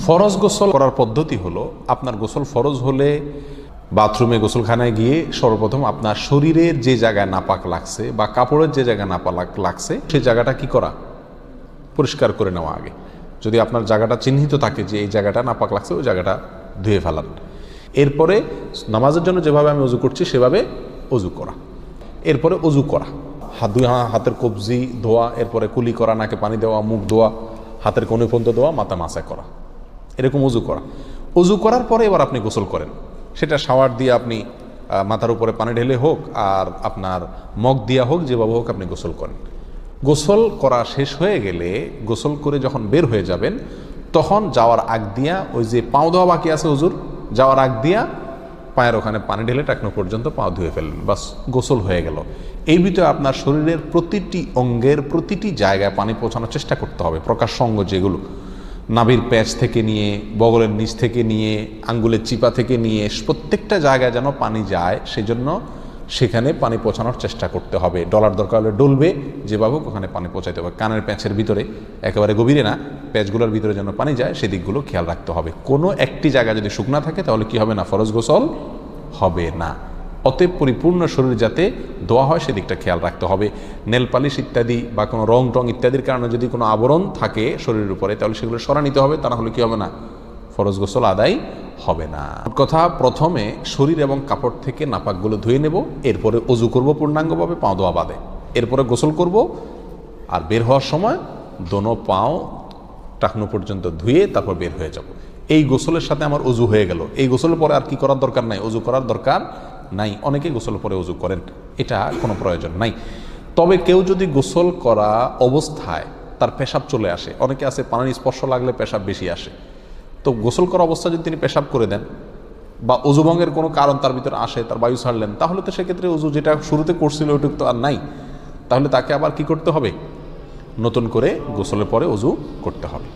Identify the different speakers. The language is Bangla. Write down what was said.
Speaker 1: ফরজ গোসল করার পদ্ধতি হলো, আপনার গোসল ফরজ হলে বাথরুমে গোসলখানায় গিয়ে সর্বপ্রথম আপনার শরীরের যে জায়গায় নাপাক লাগছে বা কাপড়ের যে জায়গায় নাপাক লাগছে সেই জায়গাটা কি করা, পরিষ্কার করে নেওয়া আগে। যদি আপনার জায়গাটা চিহ্নিত থাকে যে এই জায়গাটা নাপাক লাগছে, ওই জায়গাটা ধুয়ে ফেলান। এরপরে নামাজের জন্য যেভাবে আমি অজু করছি সেভাবে অজু করা। এরপরে অজু করা, হাতের কবজি ধোয়া, এরপরে কুলি করা, নাকে পানি দেওয়া, মুখ ধোয়া, হাতের কনুই পর্যন্ত ধোয়া, মাথা মাসা করা, এরকম অজু করা। অজু করার পরে এবার আপনি গোসল করেন। সেটা শাওয়ার দিয়ে আপনি মাথার উপরে পানি ঢেলে হোক আর আপনার মগ দিয়া হোক, যেভাবে হোক আপনি গোসল করেন। গোসল করা শেষ হয়ে গেলে, গোসল করে যখন বের হয়ে যাবেন, তখন যাওয়ার আগ দিয়া ওই যে পাও ধোয়া বাকি আছে হুজুর, যাওয়ার আগ দিয়া পায়ের ওখানে পানি ঢেলে টাকনো পর্যন্ত পাও ধুয়ে ফেললেন, বাস গোসল হয়ে গেল। এই ভিতরে আপনার শরীরের প্রতিটি অঙ্গের প্রতিটি জায়গায় পানি পৌঁছানোর চেষ্টা করতে হবে। প্রকাশ্য অঙ্গ যেগুলো, নাভির প্যাচ থেকে নিয়ে, বগলের নিচ থেকে নিয়ে, আঙ্গুলের চিপা থেকে নিয়ে, প্রত্যেকটা জায়গায় যেন পানি যায়, সেজন্য সেখানে পানি পৌঁছানোর চেষ্টা করতে হবে। ডলার দরকার হলে ডলবে, যেভাবে ওখানে পানি পৌঁছাতে হবে। কানের প্যাঁচের ভিতরে, একেবারে গভীরে না, প্যাঁচগুলোর ভিতরে যেন পানি যায় সেদিকগুলো খেয়াল রাখতে হবে। কোনো একটি জায়গা যদি শুকনা থাকে তাহলে কি হবে না, ফরজ গোসল হবে না। অতএব পরিপূর্ণ শরীর যাতে ধোয়া হয় সেদিকটা খেয়াল রাখতে হবে। নেল পালিশ ইত্যাদি বা কোনো রং টং ইত্যাদির কারণে যদি কোনো আবরণ থাকে শরীরের উপরে, তাহলে সেগুলো সরা নিতে হবে, তা না হলে কি হবে না, ফরজ গোসল আদায় হবে না। কথা, প্রথমে শরীর এবং কাপড় থেকে নাপাকগুলো ধুয়ে নেব, এরপরে অজু করব পূর্ণাঙ্গভাবে, পাও ধোয়া বাদে, এরপরে গোসল করব। আর বের হওয়ার সময় দোনো পাও টাকনো পর্যন্ত ধুয়ে তারপর বের হয়ে যাব। এই গোসলের সাথে আমার অজু হয়ে গেল। এই গোসলের পরে আর কি করার দরকার নাই, অজু করার দরকার নাই। অনেকে গোসলের পরে অজু করেন, এটা কোনো প্রয়োজন নাই। তবে কেউ যদি গোসল করা অবস্থায় তার পেশাব চলে আসে, অনেকে আছে পানির স্পর্শ লাগলে পেশাব বেশি আসে, তো গোসল করা অবস্থায় যদি তিনি পেশাব করে দেন বা অজুভঙ্গের কোনো কারণ তার ভিতরে আসে, তার বায়ু ছাড়লেন, তাহলে তো সেক্ষেত্রে অজু যেটা শুরুতে করছিল ওইটুক তো আর নাই। তাহলে তাকে আবার কি করতে হবে, নতুন করে গোসলের পরে অজু করতে হবে।